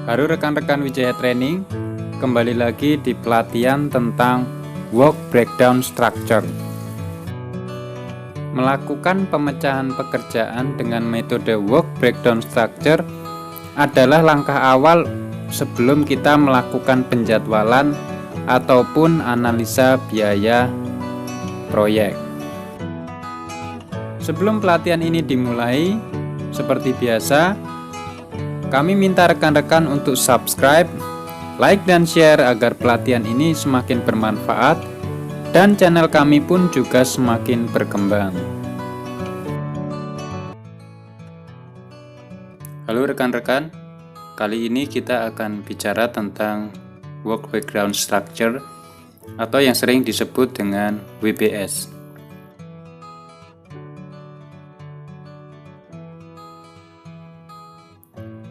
Halo rekan-rekan Wijaya Training, kembali lagi di pelatihan tentang Work Breakdown Structure. Melakukan pemecahan pekerjaan dengan metode Work Breakdown Structure adalah langkah awal sebelum kita melakukan penjadwalan ataupun analisa biaya proyek. Sebelum pelatihan ini dimulai, seperti biasa, kami minta rekan-rekan untuk subscribe, like, dan share agar pelatihan ini semakin bermanfaat dan channel kami pun juga semakin berkembang. Halo rekan-rekan, kali ini kita akan bicara tentang Work Breakdown Structure atau yang sering disebut dengan WBS.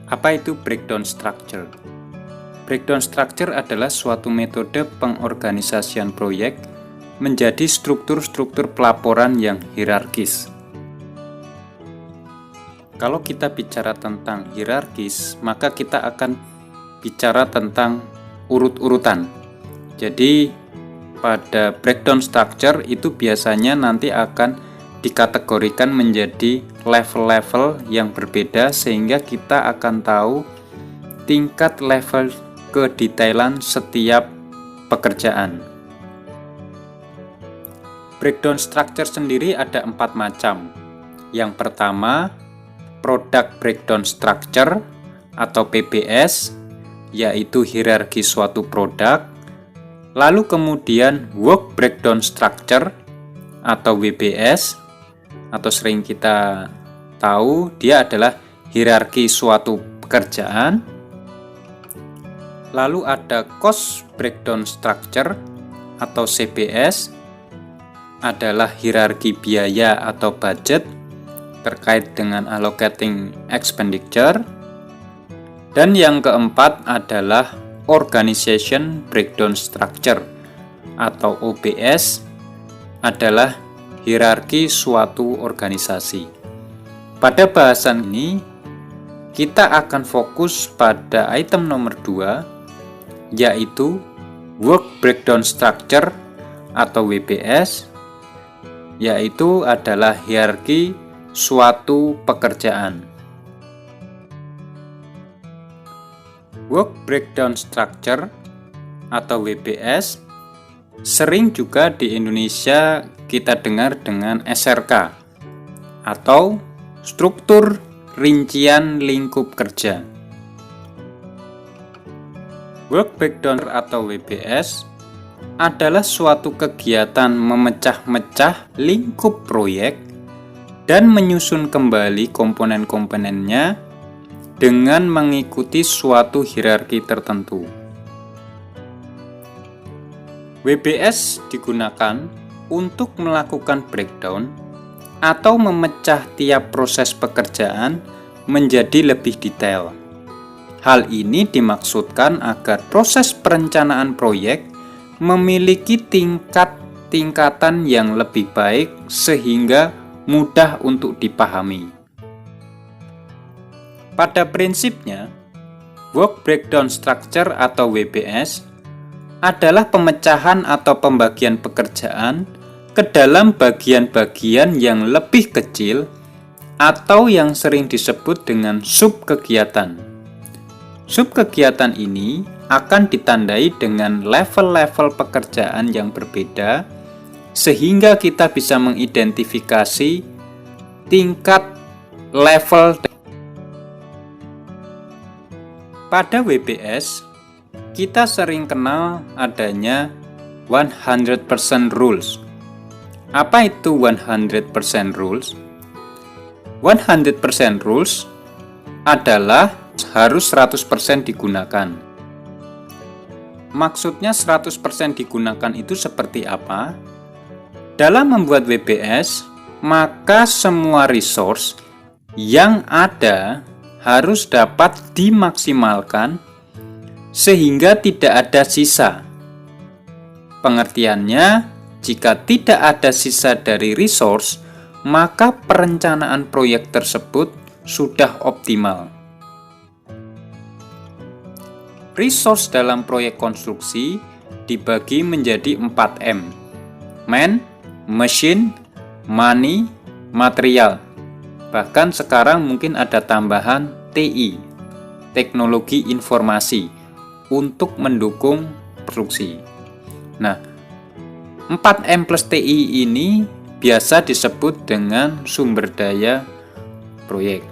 Apa itu breakdown structure? Breakdown structure adalah suatu metode pengorganisasian proyek menjadi struktur-struktur pelaporan yang hierarkis. Kalau kita bicara tentang hierarkis, maka kita akan bicara tentang urut-urutan. Jadi, pada breakdown structure itu biasanya nanti akan dikategorikan menjadi level-level yang berbeda sehingga kita akan tahu tingkat level kedetailan setiap pekerjaan. Breakdown structure sendiri ada 4 macam. Yang pertama, Product Breakdown Structure atau PBS, yaitu hierarki suatu produk. Lalu kemudian Work Breakdown Structure atau WBS, atau sering kita tahu dia adalah hierarki suatu pekerjaan. Lalu ada Cost Breakdown Structure atau CBS, adalah hierarki biaya atau budget terkait dengan allocating expenditure. Dan yang keempat adalah Organization Breakdown Structure atau OBS, adalah hierarki suatu organisasi. Pada bahasan ini, kita akan fokus pada item nomor 2, yaitu Work Breakdown Structure atau WBS, yaitu adalah hierarki suatu pekerjaan. Work Breakdown Structure atau WBS sering juga di Indonesia kita dengar dengan SRK atau struktur rincian lingkup kerja. Work Breakdown atau WBS adalah suatu kegiatan memecah-mecah lingkup proyek dan menyusun kembali komponen-komponennya dengan mengikuti suatu hierarki tertentu. WBS digunakan untuk melakukan breakdown atau memecah tiap proses pekerjaan menjadi lebih detail. Hal ini dimaksudkan agar proses perencanaan proyek memiliki tingkatan yang lebih baik sehingga mudah untuk dipahami. Pada prinsipnya, Work Breakdown Structure atau WBS adalah pemecahan atau pembagian pekerjaan ke dalam bagian-bagian yang lebih kecil atau yang sering disebut dengan subkegiatan. Subkegiatan ini akan ditandai dengan level-level pekerjaan yang berbeda sehingga kita bisa mengidentifikasi tingkat level. Pada WBS, kita sering kenal adanya 100% rules. Apa itu 100% rules? 100% rules adalah harus 100% digunakan. Maksudnya 100% digunakan itu seperti apa? Dalam membuat WBS, maka semua resource yang ada harus dapat dimaksimalkan sehingga tidak ada sisa. Pengertiannya, jika tidak ada sisa dari resource, maka perencanaan proyek tersebut sudah optimal. Resource dalam proyek konstruksi dibagi menjadi 4M. Man, machine, money, material. Bahkan sekarang mungkin ada tambahan TI, teknologi informasi, untuk mendukung produksi. Nah, 4M plus TI ini biasa disebut dengan sumber daya proyek.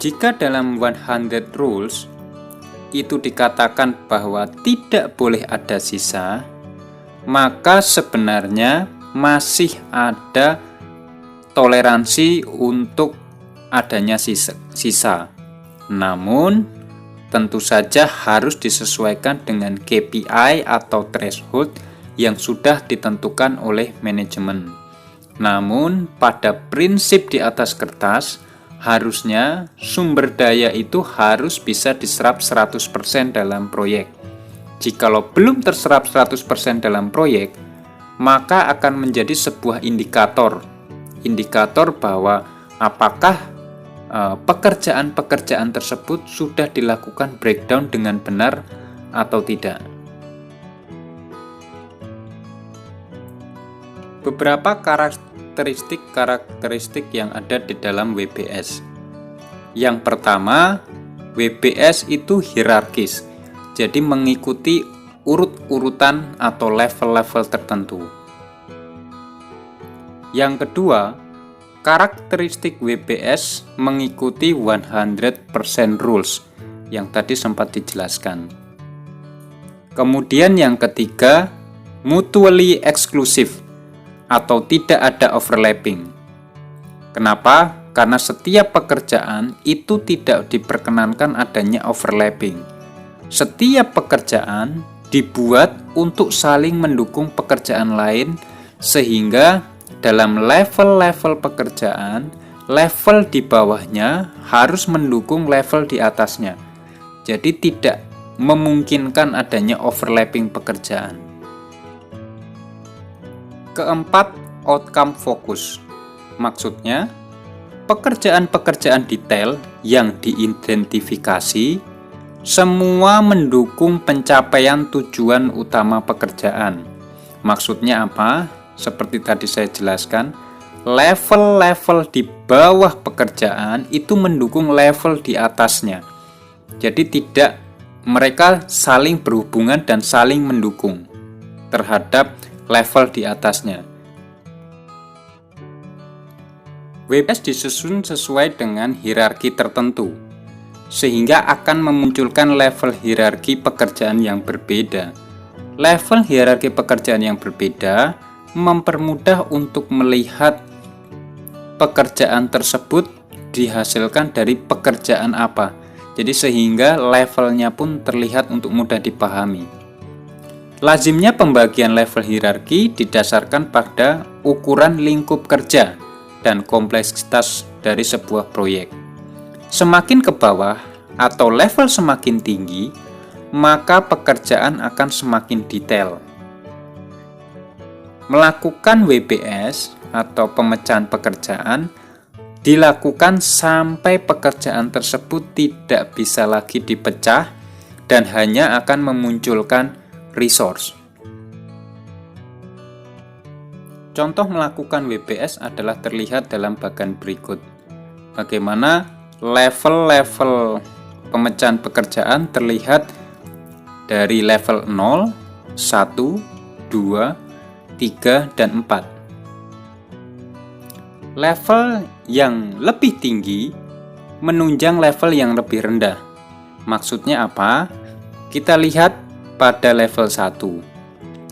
Jika dalam 100 rules itu dikatakan bahwa tidak boleh ada sisa, maka sebenarnya masih ada toleransi untuk adanya sisa. Namun, tentu saja harus disesuaikan dengan KPI atau threshold yang sudah ditentukan oleh manajemen. Namun, pada prinsip di atas kertas, harusnya sumber daya itu harus bisa diserap 100% dalam proyek. Jikalau belum terserap 100% dalam proyek, maka akan menjadi sebuah indikator bahwa apakah pekerjaan-pekerjaan tersebut sudah dilakukan breakdown dengan benar atau tidak. Beberapa karakteristik yang ada di dalam WBS. Yang pertama, WBS itu hierarkis, jadi mengikuti urut-urutan atau level-level tertentu. Yang kedua, karakteristik WBS mengikuti 100% rules yang tadi sempat dijelaskan. Kemudian yang ketiga, mutually exclusive atau tidak ada overlapping. Kenapa? Karena setiap pekerjaan itu tidak diperkenankan adanya overlapping. Setiap pekerjaan dibuat untuk saling mendukung pekerjaan lain, sehingga dalam level-level pekerjaan, level di bawahnya harus mendukung level di atasnya. Jadi tidak memungkinkan adanya overlapping pekerjaan. Keempat, outcome focus. Maksudnya, pekerjaan-pekerjaan detail yang diidentifikasi semua mendukung pencapaian tujuan utama pekerjaan. Maksudnya apa? Seperti tadi saya jelaskan, level-level di bawah pekerjaan itu mendukung level di atasnya. Jadi tidak mereka saling berhubungan dan saling mendukung terhadap level di atasnya. WBS disusun sesuai dengan hierarki tertentu, sehingga akan memunculkan level hierarki pekerjaan yang berbeda. Level hierarki pekerjaan yang berbeda mempermudah untuk melihat pekerjaan tersebut dihasilkan dari pekerjaan apa. Jadi sehingga levelnya pun terlihat untuk mudah dipahami. Lazimnya pembagian level hierarki didasarkan pada ukuran lingkup kerja dan kompleksitas dari sebuah proyek. Semakin ke bawah atau level semakin tinggi, maka pekerjaan akan semakin detail. Melakukan WBS atau pemecahan pekerjaan dilakukan sampai pekerjaan tersebut tidak bisa lagi dipecah dan hanya akan memunculkan resource. Contoh melakukan WBS adalah terlihat dalam bagian berikut. Bagaimana level-level pemecahan pekerjaan terlihat dari level 0, 1, 2, 3, dan 4. Level yang lebih tinggi menunjang level yang lebih rendah. Maksudnya apa? Kita lihat pada level 1.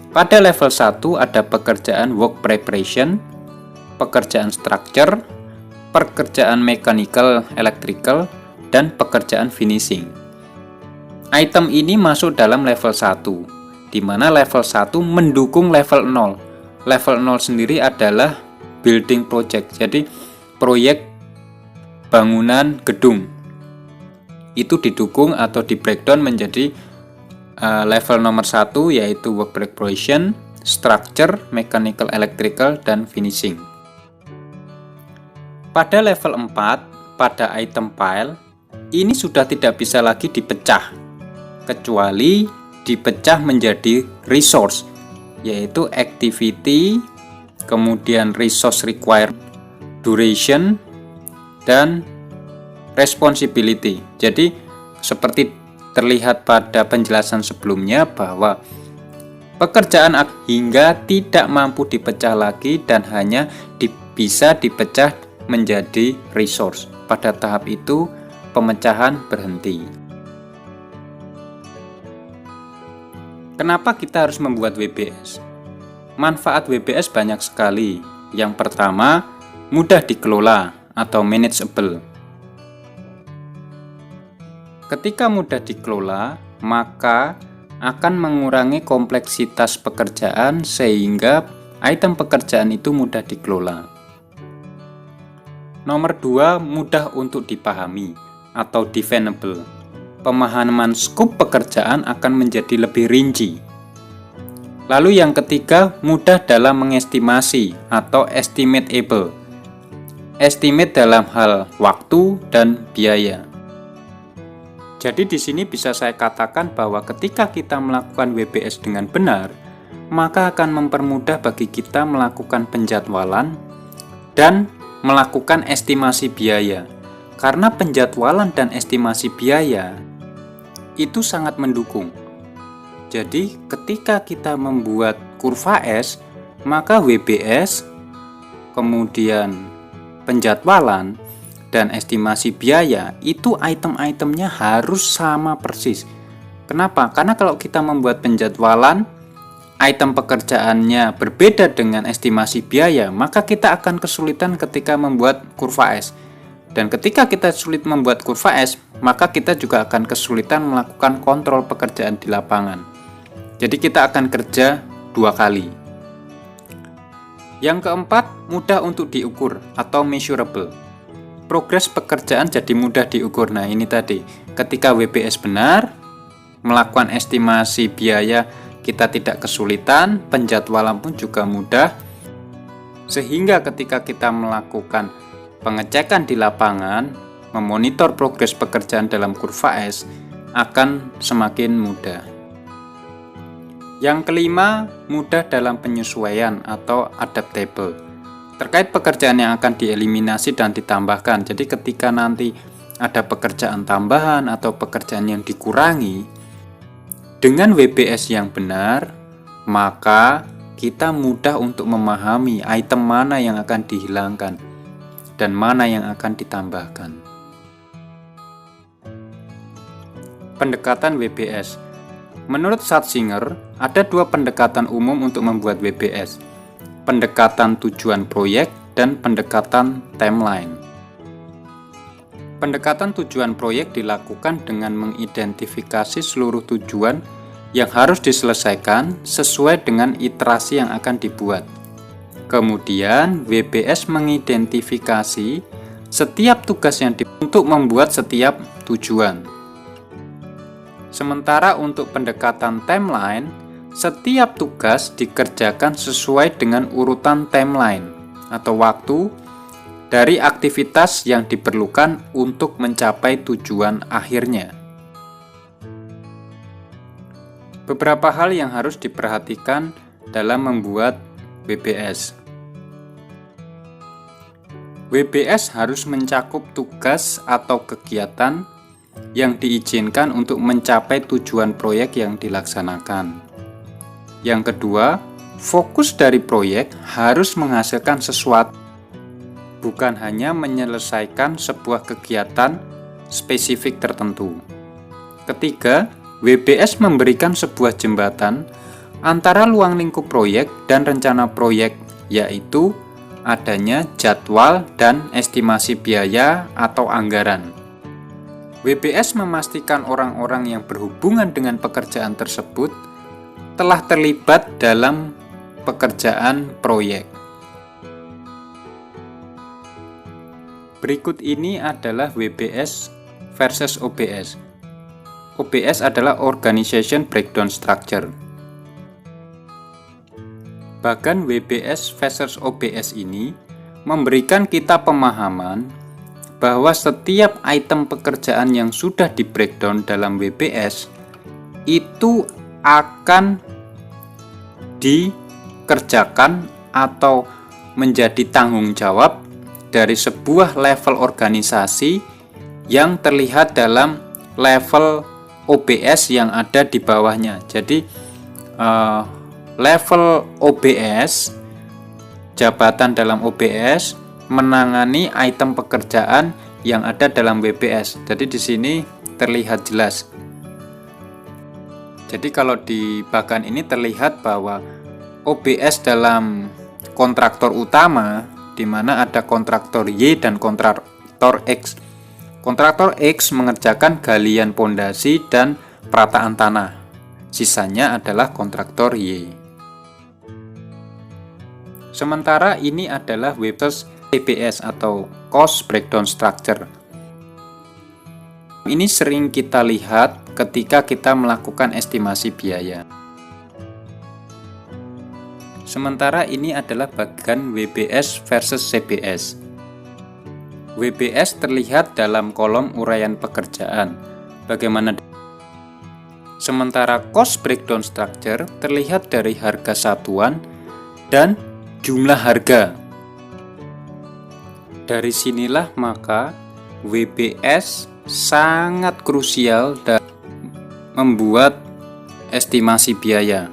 Pada level 1 ada pekerjaan work preparation, pekerjaan structure, pekerjaan mechanical electrical, dan pekerjaan finishing. Item ini masuk dalam level 1, di mana level 1 mendukung level 0. Level 0 sendiri adalah building project, jadi proyek bangunan gedung. Itu didukung atau di breakdown menjadi level nomor 1, yaitu work preparation, structure, mechanical electrical, dan finishing. Pada level 4, pada item file, ini sudah tidak bisa lagi dipecah, kecuali dipecah menjadi resource, yaitu activity, kemudian resource required, duration, dan responsibility. Jadi seperti terlihat pada penjelasan sebelumnya bahwa pekerjaan hingga tidak mampu dipecah lagi dan hanya bisa dipecah menjadi resource. Pada tahap itu pemecahan berhenti. Kenapa kita harus membuat WBS? Manfaat WBS banyak sekali. Yang pertama, mudah dikelola atau manageable. Ketika mudah dikelola, maka akan mengurangi kompleksitas pekerjaan sehingga item pekerjaan itu mudah dikelola. Nomor 2, mudah untuk dipahami atau definable. Pemahaman skop pekerjaan akan menjadi lebih rinci. Lalu yang ketiga, mudah dalam mengestimasi atau estimatable. Estimate dalam hal waktu dan biaya. Jadi di sini bisa saya katakan bahwa ketika kita melakukan WBS dengan benar, maka akan mempermudah bagi kita melakukan penjadwalan dan melakukan estimasi biaya. Karena penjadwalan dan estimasi biaya itu sangat mendukung. Jadi ketika kita membuat kurva S, maka WBS, kemudian penjadwalan, dan estimasi biaya itu item-itemnya harus sama persis. Kenapa? Karena kalau kita membuat penjadwalan, item pekerjaannya berbeda dengan estimasi biaya, maka kita akan kesulitan ketika membuat kurva S. Dan ketika kita sulit membuat kurva S, maka kita juga akan kesulitan melakukan kontrol pekerjaan di lapangan. Jadi kita akan kerja 2 kali. Yang keempat, mudah untuk diukur atau measurable. Progres pekerjaan jadi mudah diukur. Nah ini tadi, ketika WBS benar, melakukan estimasi biaya kita tidak kesulitan, penjadwalan pun juga mudah, sehingga ketika kita melakukan pengecekan di lapangan, memonitor progres pekerjaan dalam kurva S akan semakin mudah. Yang kelima, mudah dalam penyesuaian atau adaptable. Terkait pekerjaan yang akan dieliminasi dan ditambahkan. Jadi ketika nanti ada pekerjaan tambahan atau pekerjaan yang dikurangi, dengan WBS yang benar, maka kita mudah untuk memahami item mana yang akan dihilangkan dan mana yang akan ditambahkan. Pendekatan WBS. Menurut Schatzinger, ada 2 pendekatan umum untuk membuat WBS. Pendekatan tujuan proyek dan pendekatan timeline. Pendekatan tujuan proyek dilakukan dengan mengidentifikasi seluruh tujuan yang harus diselesaikan sesuai dengan iterasi yang akan dibuat. Kemudian, WBS mengidentifikasi setiap tugas yang untuk membuat setiap tujuan. Sementara untuk pendekatan timeline, setiap tugas dikerjakan sesuai dengan urutan timeline atau waktu dari aktivitas yang diperlukan untuk mencapai tujuan akhirnya. Beberapa hal yang harus diperhatikan dalam membuat WBS. WBS harus mencakup tugas atau kegiatan yang diizinkan untuk mencapai tujuan proyek yang dilaksanakan. Yang kedua, fokus dari proyek harus menghasilkan sesuatu, bukan hanya menyelesaikan sebuah kegiatan spesifik tertentu. Ketiga, WBS memberikan sebuah jembatan antara ruang lingkup proyek dan rencana proyek, yaitu adanya jadwal dan estimasi biaya atau anggaran. WBS memastikan orang-orang yang berhubungan dengan pekerjaan tersebut telah terlibat dalam pekerjaan proyek. Berikut ini adalah WBS versus OBS. OBS adalah Organization Breakdown Structure. Bahkan WBS versus OBS ini memberikan kita pemahaman bahwa setiap item pekerjaan yang sudah di breakdown dalam WBS itu akan dikerjakan atau menjadi tanggung jawab dari sebuah level organisasi yang terlihat dalam level OBS yang ada di bawahnya. Jadi level OBS, jabatan dalam OBS menangani item pekerjaan yang ada dalam WBS. Jadi di sini terlihat jelas. Jadi kalau di bagian ini terlihat bahwa OBS dalam kontraktor utama, di mana ada kontraktor Y dan kontraktor X. Kontraktor X mengerjakan galian pondasi dan perataan tanah. Sisanya adalah kontraktor Y. Sementara ini adalah WBS CBS atau Cost Breakdown Structure. Ini sering kita lihat ketika kita melakukan estimasi biaya. Sementara ini adalah bagian WBS versus CBS. WBS terlihat dalam kolom uraian pekerjaan. Bagaimana? Sementara Cost Breakdown Structure terlihat dari harga satuan dan jumlah harga. Dari sinilah maka WBS sangat krusial dalam membuat estimasi biaya.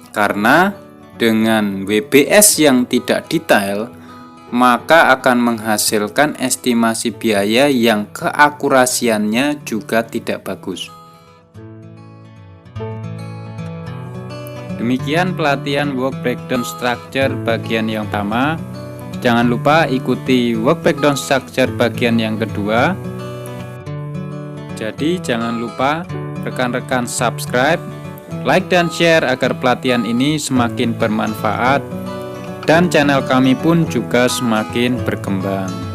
Karena dengan WBS yang tidak detail, maka akan menghasilkan estimasi biaya yang keakurasiannya juga tidak bagus. Demikian pelatihan Work Breakdown Structure bagian yang pertama. Jangan lupa ikuti Work Breakdown Structure bagian yang kedua. Jadi jangan lupa rekan-rekan subscribe, like dan share agar pelatihan ini semakin bermanfaat dan channel kami pun juga semakin berkembang.